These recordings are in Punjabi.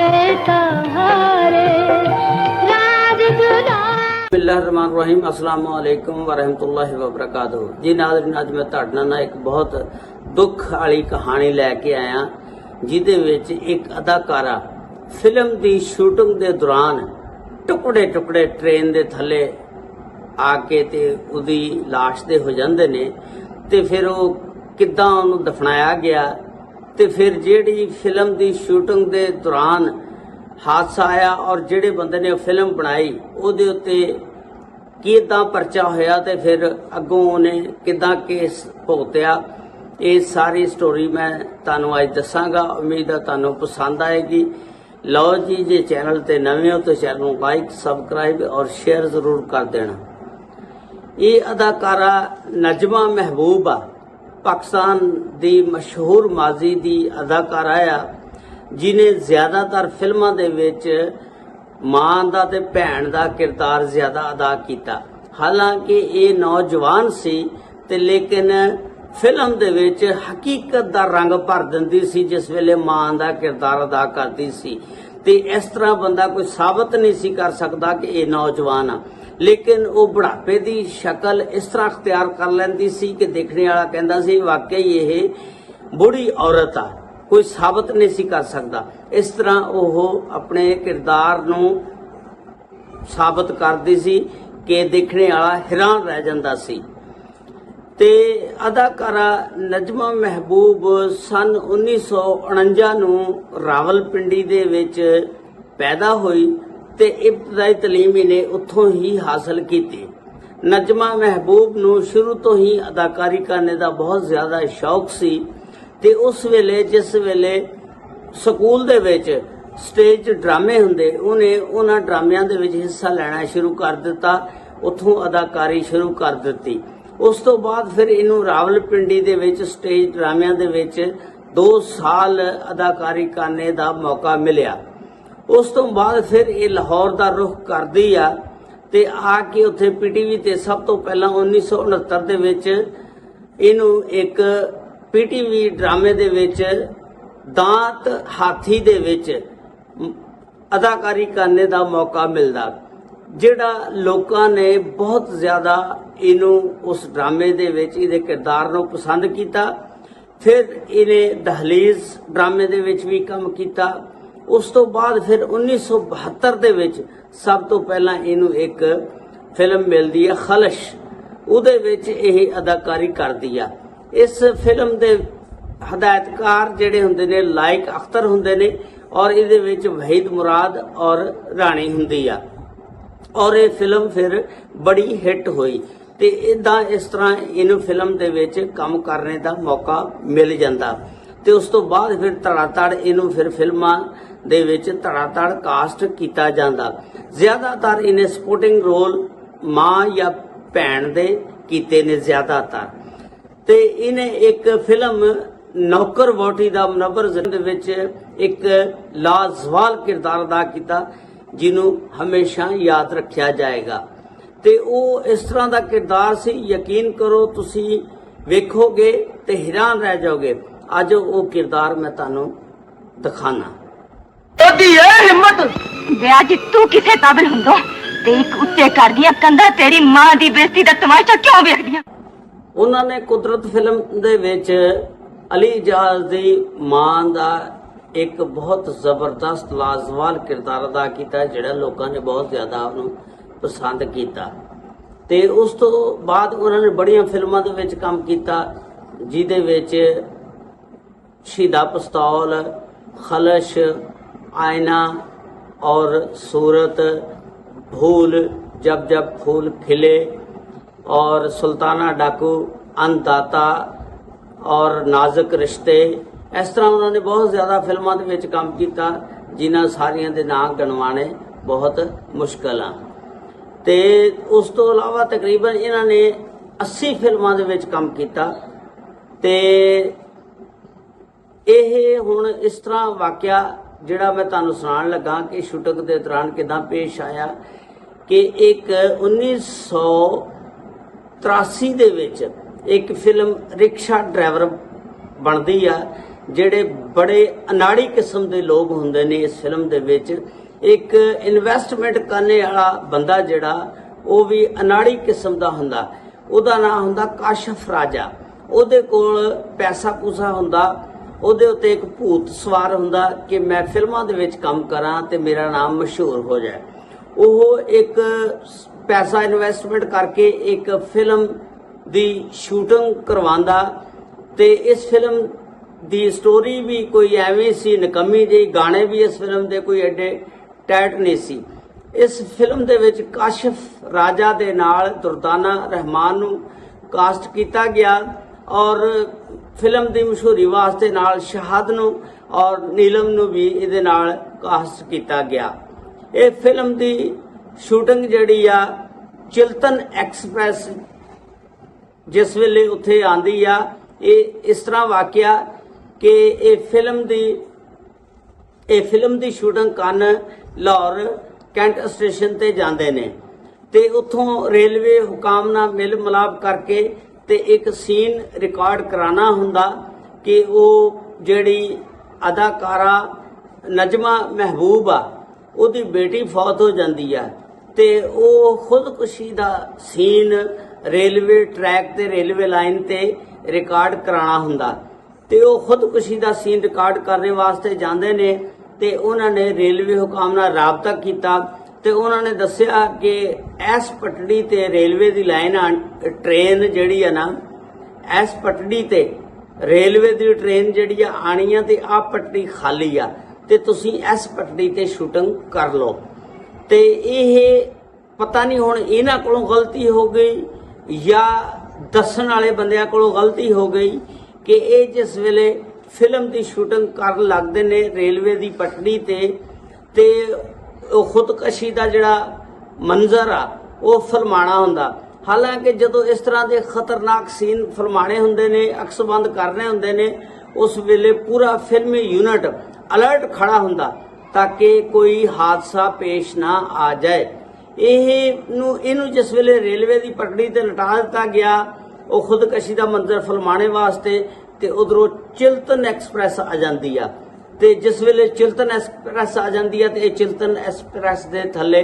सहारे राज दुला। बिस्मिल्लाहिर्रहमानिर्रहीम, अस्सलाम वालेकुम वरहमतुल्लाहि वबरकातुहू। जी नाज़रीन, अज मैं तुहाडे नाल एक बहुत दुख वाली कहानी लैके आया, जिहदे विच एक अदाकारा फिल्म दी शूटिंग दे दौरान टुकड़े टुकड़े ट्रेन दे थल्ले आके ते उहदी लाश दे हो जांदे ने, ते फिर वो किद्दां उहनूं दफनाया गया, ते फिर जिहड़ी फिल्म दी शूटिंग दे दौरान हादसा आया और जिहड़े बंदे ने फिल्म बनाई उहदे उत्ते किद्दां परचा होया ते फिर अग्गों उहने किद्दां केस भुगतिया। ये सारी स्टोरी मैं तुहानूं अज दसांगा। उम्मीद है तुहानूं पसंद आएगी। लो जी, जे चैनल ते नवे हो तो चैनल नूं लाइक सबसक्राइब और शेयर जरूर कर देना। ये अदाकारा नजमा महबूब आ, पाकिस्तान दी मशहूर माजी दी अदाकारा आ, जिन्हें ज्यादातर फिल्मां दे विच मां दा ते भैण दा किरदार ज्यादा अदा कीता। हालांकि ये नौजवान सी ते लेकिन फिल्म दे विच हकीकत दा रंग भर दिंदी सी, जिस वेले मां दा किरदार अदा करदी सी। ते इस तरह बंदा कोई साबित नहीं सी कर सकदा कि ये नौजवान आ, लेकिन वो बुढ़ापे दी शक्ल इस तरह अख्तियार कर लैंदी सी कि देखने वाला कहंदा सी वाकई ये बुढ़ी औरत आ, कोई साबित नहीं सी कर सकदा। इस तरह वो अपने किरदार नूं साबित करदी सी कि देखने वाला हैरान रह जांदा सी। ते अदाकारा नजमा महबूब सन 1949 नूं रावलपिंडी दे विच पैदा हुई ते इब्तदाई तलीम इहने उत्थों ही हासिल कीती। नजमा महबूब नूं शुरू तो ही अदाकारी करने दा बहुत ज्यादा शौक सी ते उस वेले जिस वेले स्कूल दे विच स्टेज ड्रामे हुंदे उन्हें उन्हां ड्रामियां दे विच हिस्सा लेना शुरू कर दिता, उत्थों अदाकारी शुरू कर दिती। उस तो बाद फिर इनू रावलपिंडी दे विच स्टेज ड्रामियां दे विच 2 साल अदाकारी करने दा मौका मिलिया। उस तो बाद फिर ये लाहौर दा रुख करदी आ ते आके उत्थे पीटीवी ते सब तो पहला 1969 दे विच इनू एक पीटीवी ड्रामे दे विच दांत हाथी दे विच अदाकारी करने दा मौका मिलदा, जिहड़ा लोकां ने बहुत ज्यादा इनू उस ड्रामे दे विच इहदे किरदार नूं पसंद कीता। फिर इहने दहलीज ड्रामे दे विच भी काम कीता। उस तो बाद फिर 1972 दे विच सब तो पहला इनू एक फिल्म मिलदी है खलश, उहदे विच इह अदाकारी करदी आ। इस फिल्म दे हदायतकार जिहड़े हुंदे ने लाइक अख्तर हुंदे ने और इहदे विच वहीद मुराद और राणी हुंदी आ, और ये फिल्म फिर बड़ी हिट हुई ते इदां इस तरह इनू फिल्म दे विच काम करने दा मौका मिल जांदा। ते उस तो बाद फिर धड़ाधड़ इनू फिर फिल्मां दे विच धड़ाधड़ कास्ट कीता जांदा। ज्यादातर इन्हें सपोर्टिंग रोल मां या भैण दे कीते ने ज्यादातर। ते इन्हें एक फिल्म नौकर वोटी दा मुनव्वर दे विच एक लाजवाल किरदार अदा कीता, जिन्हों हमेशा याद रखा जाएगा। ते वो इस तरह का किरदार सी, यकीन करो तुसी वेखोगे ते हैरान रह जाओगे। अज वो किरदार मैं तुहानूं दिखाना। हिम्मत आज तू किसे काबिल हुंदो ते एक उत्ते कर दिया कंधा तेरी मां दी बेइज्जती दा तमाशा क्यों वेखदियां? उन्होंने कुदरत फिल्म दे विच अली जहाज दी मां दा एक बहुत जबरदस्त लाजवाल किरदार अदा किया, जिहड़ा लोगों ने बहुत ज्यादा उन्होंने पसंद किया। ते उस तो बाद उन्होंने बड़ियां फिल्मां दे विच काम किया, जिहदे विच शहीदा पिस्तौल, खलश, आईना और सूरत, भूल, जब जब फूल खिले और सुल्ताना डाकू, अन्नदाता और नाजुक रिश्ते। इस तरह उन्होंने बहुत ज्यादा फिल्मों के विच काम किया, जिन्हां सारियां दे नाम गिनवाने बहुत मुश्किल आ। ते उस तो अलावा तकरीबन इन्हां ने 80 फिल्मों के विच काम किया। ते यह हुण इस तरह वाकया जिहड़ा मैं तुहानूं सुणाण लगा कि शूटिंग के दौरान किदां पेश आया कि एक 1983 दे विच एक फिल्म रिक्शा ड्राइवर बनती आ, ਜਿਹੜੇ ਬੜੇ ਅਨਾੜੀ ਕਿਸਮ ਦੇ ਲੋਕ ਹੁੰਦੇ ਨੇ ਇਸ ਫਿਲਮ ਦੇ ਵਿੱਚ। ਇੱਕ ਇਨਵੈਸਟਮੈਂਟ ਕਰਨੇ ਵਾਲਾ ਬੰਦਾ ਜਿਹੜਾ ਉਹ ਵੀ ਅਨਾੜੀ ਕਿਸਮ ਦਾ ਹੁੰਦਾ, ਉਹਦਾ ਨਾਮ ਹੁੰਦਾ ਕਾਸ਼ਫ ਰਾਜਾ। ਉਹਦੇ ਕੋਲ ਪੈਸਾ ਪੂਸਾ ਹੁੰਦਾ, ਉਹਦੇ ਉੱਤੇ ਇੱਕ ਭੂਤ ਸਵਾਰ ਹੁੰਦਾ ਕਿ ਮੈਂ ਫਿਲਮਾਂ ਦੇ ਵਿੱਚ ਕੰਮ ਕਰਾਂ ਤੇ ਮੇਰਾ ਨਾਮ ਮਸ਼ਹੂਰ ਹੋ ਜਾਏ। ਉਹ ਇੱਕ ਪੈਸਾ ਇਨਵੈਸਟਮੈਂਟ ਕਰਕੇ ਇੱਕ ਫਿਲਮ ਦੀ ਸ਼ੂਟਿੰਗ ਕਰਵਾਉਂਦਾ ਤੇ ਇਸ ਫਿਲਮ ਦੀ ਸਟੋਰੀ ਵੀ ਕੋਈ ਐਵੇਂ ਸੀ ਨਕਮੀ ਜਿਹੀ, ਗਾਣੇ ਵੀ ਇਸ ਫਿਲਮ ਦੇ ਕੋਈ ਐਡੇ ਟੈਟ ਨਹੀਂ ਸੀ। ਇਸ ਫਿਲਮ ਦੇ ਵਿੱਚ ਕਾਸ਼ਫ ਰਾਜਾ ਦੇ ਨਾਲ ਦੁਰਦਾਨਾ ਰਹਿਮਾਨ ਨੂੰ ਕਾਸਟ ਕੀਤਾ ਗਿਆ ਔਰ ਫਿਲਮ ਦੀ ਮਸ਼ਹੂਰੀ ਵਾਸਤੇ ਨਾਲ ਸ਼ਹਾਦ ਨੂੰ ਔਰ ਨੀਲਮ ਨੂੰ ਵੀ ਇਹਦੇ ਨਾਲ ਕਾਸਟ ਕੀਤਾ ਗਿਆ। ਇਹ ਫਿਲਮ ਦੀ ਸ਼ੂਟਿੰਗ ਜਿਹੜੀ ਆ ਚਿਲਤਨ ਐਕਸਪ੍ਰੈਸ ਜਿਸ ਵੇਲੇ ਉੱਥੇ ਆਂਦੀ ਆ, ਇਹ ਇਸ ਤਰ੍ਹਾਂ ਵਾਕਿਆ ਕਿ ਇਹ ਫਿਲਮ ਦੀ ਸ਼ੂਟਿੰਗ ਕਰਨ ਲਾਹੌਰ ਕੈਂਟ ਸਟੇਸ਼ਨ ਤੇ ਜਾਂਦੇ ਨੇ ਤੇ ਉੱਥੋਂ ਰੇਲਵੇ ਹੁਕਾਮ ਨਾਲ ਮਿਲ ਮਿਲਾਪ ਕਰਕੇ ਤੇ ਇੱਕ ਸੀਨ ਰਿਕਾਰਡ ਕਰਾਉਣਾ ਹੁੰਦਾ ਕਿ ਉਹ ਜਿਹੜੀ ਅਦਾਕਾਰਾ ਨਜਮਾ ਮਹਿਬੂਬ ਆ ਉਹਦੀ ਬੇਟੀ ਫੌਤ ਹੋ ਜਾਂਦੀ ਆ ਤੇ ਉਹ ਖੁਦਕੁਸ਼ੀ ਦਾ ਸੀਨ ਰੇਲਵੇ ਟਰੈਕ ਤੇ ਰੇਲਵੇ ਲਾਈਨ ਤੇ ਰਿਕਾਰਡ ਕਰਾਉਣਾ ਹੁੰਦਾ ਤੇ ਉਹ ਖੁਦਕੁਸ਼ੀ ਦਾ ਸੀਨ ਰਿਕਾਰਡ ਕਰਨ ਵਾਸਤੇ ਜਾਂਦੇ ਨੇ ਤੇ ਉਹਨਾਂ ਨੇ ਰੇਲਵੇ ਹੁਕਾਮ ਨਾਲ ਰਾਬਤਾ ਕੀਤਾ ਤੇ ਉਹਨਾਂ ਨੇ ਦੱਸਿਆ ਕਿ ਇਸ ਪਟੜੀ ਤੇ ਰੇਲਵੇ ਦੀ ਲਾਈਨ ਟ੍ਰੇਨ ਜਿਹੜੀ ਆ ਨਾ, ਇਸ ਪਟੜੀ ਤੇ ਰੇਲਵੇ ਦੀ ਟ੍ਰੇਨ ਜਿਹੜੀ ਆ ਆਣੀ ਆ ਤੇ ਆਹ ਪਟੜੀ ਖਾਲੀ ਆ ਤੇ ਤੁਸੀਂ ਇਸ ਪਟੜੀ ਤੇ ਸ਼ੂਟਿੰਗ ਕਰ ਲਓ। ਤੇ ਇਹ ਪਤਾ ਨਹੀਂ ਹੁਣ ਇਹਨਾਂ ਕੋਲੋਂ ਗਲਤੀ ਹੋ ਗਈ ਜਾਂ ਦੱਸਣ ਵਾਲੇ ਬੰਦਿਆਂ ਕੋਲੋਂ ਗਲਤੀ ਹੋ ਗਈ ਕਿ ਇਹ ਜਿਸ ਵੇਲੇ ਫਿਲਮ ਦੀ ਸ਼ੂਟਿੰਗ ਕਰਨ ਲੱਗਦੇ ਨੇ ਰੇਲਵੇ ਦੀ ਪਟੜੀ ਤੇ ਉਹ ਖੁਦਕਸ਼ੀ ਦਾ ਜਿਹੜਾ ਮੰਜ਼ਰ ਆ ਉਹ ਫਿਲਮਾਣਾ ਹੁੰਦਾ। ਹਾਲਾਂਕਿ ਜਦੋਂ ਇਸ ਤਰ੍ਹਾਂ ਦੇ ਖਤਰਨਾਕ ਸੀਨ ਫਿਲਮਾਣੇ ਹੁੰਦੇ ਨੇ, ਅਕਸਬੰਦ ਕਰਨੇ ਹੁੰਦੇ ਨੇ, ਉਸ ਵੇਲੇ ਪੂਰਾ ਫਿਲਮੀ ਯੂਨਿਟ ਅਲਰਟ ਖੜਾ ਹੁੰਦਾ ਤਾਂ ਕਿ ਕੋਈ ਹਾਦਸਾ ਪੇਸ਼ ਨਾ ਆ ਜਾਏ। ਇਹਨੂੰ ਜਿਸ ਵੇਲੇ ਰੇਲਵੇ ਦੀ ਪਟੜੀ ਤੇ ਲਟਾ ਦਿੱਤਾ ਗਿਆ ਉਹ ਖੁਦਕਸ਼ੀ ਦਾ ਮੰਜ਼ਰ ਫਿਲਮਾਣੇ ਵਾਸਤੇ ਤੇ ਉਧਰੋਂ ਚਿਲਤਨ ਐਕਸਪ੍ਰੈਸ ਆ ਜਾਂਦੀ ਆ ਤੇ ਜਿਸ ਵੇਲੇ ਚਿਲਤਨ ਐਕਸਪ੍ਰੈਸ ਆ ਜਾਂਦੀ ਆ ਤੇ ਇਹ ਚਿਲਤਨ ਐਕਸਪ੍ਰੈਸ ਦੇ ਥੱਲੇ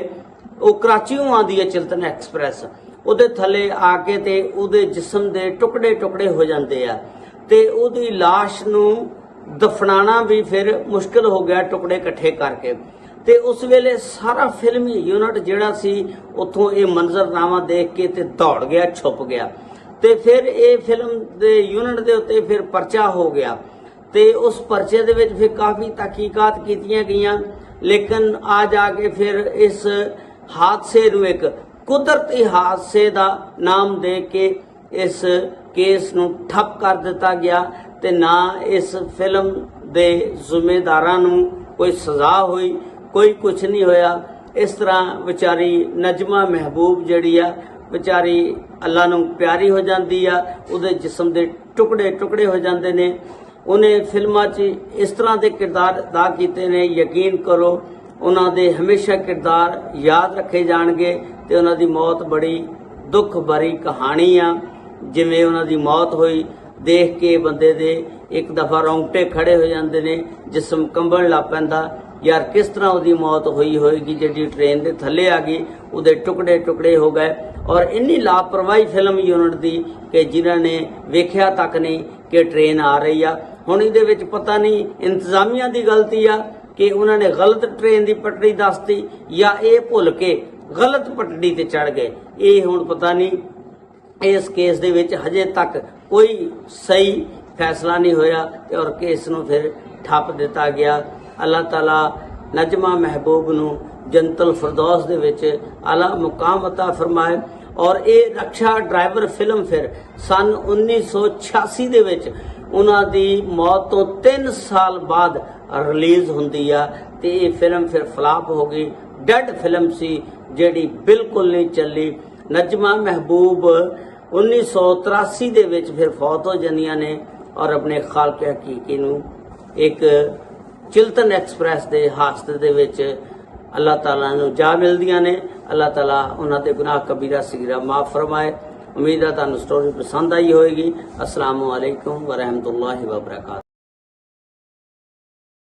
ਉਹ ਕਰਾਚੀੋਂ ਆਉਂਦੀ ਹੈ ਚਿਲਤਨ ਐਕਸਪ੍ਰੈਸ, ਉਹਦੇ ਥੱਲੇ ਆ ਕੇ ਤੇ ਉਹਦੇ ਜਿਸਮ ਦੇ ਟੁਕੜੇ ਟੁਕੜੇ ਹੋ ਜਾਂਦੇ ਆ ਤੇ ਉਹਦੀ ਲਾਸ਼ ਨੂੰ ਦਫਨਾਣਾ ਵੀ ਫਿਰ ਮੁਸ਼ਕਿਲ ਹੋ ਗਿਆ ਟੁਕੜੇ ਇਕੱਠੇ ਕਰਕੇ। ਤੇ ਉਸ ਵੇਲੇ ਸਾਰਾ ਫਿਲਮੀ ਯੂਨਿਟ ਜਿਹੜਾ ਸੀ ਉੱਥੋਂ ਇਹ ਮੰਜ਼ਰਨਾਮਾ ਦੇਖ ਕੇ ਤੇ ਦੌੜ ਗਿਆ, ਛੁਪ ਗਿਆ ਤੇ ਫਿਰ ਇਹ ਫਿਲਮ ਦੇ ਯੂਨਿਟ ਦੇ ਉੱਤੇ ਫਿਰ ਪਰਚਾ ਹੋ ਗਿਆ ਤੇ ਉਸ ਪਰਚੇ ਦੇ ਵਿੱਚ ਫਿਰ ਕਾਫੀ ਤਹਿਕੀਕਾਤ ਕੀਤੀਆਂ ਗਈਆਂ, ਲੇਕਿਨ ਆ ਜਾ ਕੇ ਫਿਰ ਇਸ ਹਾਦਸੇ ਨੂੰ ਇੱਕ ਕੁਦਰਤੀ ਹਾਦਸੇ ਦਾ ਨਾਮ ਦੇ ਕੇ ਇਸ ਕੇਸ ਨੂੰ ਠੱਪ ਕਰ ਦਿੱਤਾ ਗਿਆ ਤੇ ਨਾ ਇਸ ਫਿਲਮ ਦੇ ਜ਼ਿੰਮੇਦਾਰਾਂ ਨੂੰ ਕੋਈ ਸਜ਼ਾ ਹੋਈ, ਕੋਈ ਕੁਝ ਨਹੀਂ ਹੋਇਆ। ਇਸ ਤਰ੍ਹਾਂ ਵਿਚਾਰੀ ਨਜਮਾ ਮਹਿਬੂਬ ਜਿਹੜੀ ਆ ਵਿਚਾਰੀ ਅੱਲਾ ਨੂੰ ਪਿਆਰੀ ਹੋ ਜਾਂਦੀ ਆ, ਉਹਦੇ ਜਿਸਮ ਦੇ ਟੁਕੜੇ ਟੁਕੜੇ ਹੋ ਜਾਂਦੇ ਨੇ। ਉਹਨੇ ਫਿਲਮਾਂ 'ਚ ਇਸ ਤਰ੍ਹਾਂ ਦੇ ਕਿਰਦਾਰ ਅਦਾ ਕੀਤੇ ਨੇ, ਯਕੀਨ ਕਰੋ ਉਹਨਾਂ ਦੇ ਹਮੇਸ਼ਾ ਕਿਰਦਾਰ ਯਾਦ ਰੱਖੇ ਜਾਣਗੇ ਤੇ ਉਹਨਾਂ ਦੀ ਮੌਤ ਬੜੀ ਦੁੱਖ ਭਰੀ ਕਹਾਣੀ ਆ। ਜਿਵੇਂ ਉਹਨਾਂ ਦੀ ਮੌਤ ਹੋਈ ਦੇਖ ਕੇ ਬੰਦੇ ਦੇ ਇੱਕ ਦਫਾ ਰੌਂਗਟੇ ਖੜੇ ਹੋ ਜਾਂਦੇ ਨੇ, ਜਿਸਮ ਕੰਬਣ ਲੱਗ ਪੈਂਦਾ, ਯਾਰ ਕਿਸ ਤਰ੍ਹਾਂ ਉਹਦੀ ਮੌਤ ਹੋਈ ਹੋਏਗੀ ਜਿਹੜੀ ਟ੍ਰੇਨ ਦੇ ਥੱਲੇ ਆ ਗਈ, ਉਹਦੇ ਟੁਕੜੇ ਟੁਕੜੇ ਹੋ ਗਏ। ਔਰ ਇੰਨੀ ਲਾਪਰਵਾਹੀ ਫਿਲਮ ਯੂਨਿਟ ਦੀ ਕਿ ਜਿਨ੍ਹਾਂ ਨੇ ਵੇਖਿਆ ਤੱਕ ਨਹੀਂ ਕਿ ਟ੍ਰੇਨ ਆ ਰਹੀ ਆ। ਹੁਣ ਇਹਦੇ ਵਿੱਚ ਪਤਾ ਨਹੀਂ ਇੰਤਜ਼ਾਮੀਆ ਦੀ ਗਲਤੀ ਆ ਕਿ ਉਹਨਾਂ ਨੇ ਗਲਤ ਟ੍ਰੇਨ ਦੀ ਪਟੜੀ ਦੱਸਤੀ ਜਾਂ ਇਹ ਭੁੱਲ ਕੇ ਗਲਤ ਪਟੜੀ ਤੇ ਚੜ ਗਏ। ਇਹ ਹੁਣ ਪਤਾ ਨਹੀਂ। ਇਸ ਕੇਸ ਦੇ ਵਿੱਚ ਹਜੇ ਤੱਕ ਕੋਈ ਸਹੀ ਫੈਸਲਾ ਨਹੀਂ ਹੋਇਆ ਤੇ ਔਰ ਕੇਸ ਨੂੰ ਫਿਰ ਠੱਪ ਦਿੱਤਾ ਗਿਆ। ਅੱਲਾਹ ਤਾਲਾ ਨਜਮਾ ਮਹਿਬੂਬ ਨੂੰ ਜੰਨਤੁਲ ਫਿਰਦੌਸ ਦੇ ਵਿੱਚ ਆਲਾ ਮੁਕਾਮ ਅਤਾ ਫਰਮਾਏ। ਔਰ ਇਹ ਰਕਸ਼ਾ ਡਰਾਈਵਰ ਫਿਲਮ ਫਿਰ ਸਨ 1986 ਦੇ ਵਿੱਚ ਉਹਨਾਂ ਦੀ ਮੌਤ ਤੋਂ 3 ਸਾਲ ਬਾਅਦ ਰਿਲੀਜ਼ ਹੁੰਦੀ ਆ ਤੇ ਇਹ ਫਿਲਮ ਫਿਰ ਫਲਾਪ ਹੋ ਗਈ। ਡੈਡ ਫਿਲਮ ਸੀ ਜਿਹੜੀ ਬਿਲਕੁਲ ਨਹੀਂ ਚੱਲੀ। ਨਜਮਾ ਮਹਿਬੂਬ 1983 ਦੇ ਵਿੱਚ ਫਿਰ ਫੌਤ ਹੋ ਜਾਂਦੀਆਂ ਨੇ ਔਰ ਆਪਣੇ ਖਾਲਕ ਹਕੀਕੀ ਨੂੰ ਇੱਕ ਚਿਲਤਨ ਐਕਸਪ੍ਰੈਸ ਦੇ ਹਾਦਸੇ ਦੇ ਵਿੱਚ ਅੱਲਾਹ ਤਾਲਾ ਨੂੰ ਜਾ ਮਿਲਦੀਆਂ ਨੇ। ਅੱਲਾਹ ਤਾਲਾ ਉਹਨਾਂ ਦੇ ਗੁਨਾਹ ਕਬੀਰਾ ਸਗੀਰਾ ਮਾਫ ਫਰਮਾਏ। ਉਮੀਦ ਹੈ ਤੁਹਾਨੂੰ ਸਟੋਰੀ ਪਸੰਦ ਆਈ ਹੋਏਗੀ। अस्सलामु अलैकुम व रहमतुल्लाहि व बरकातहू।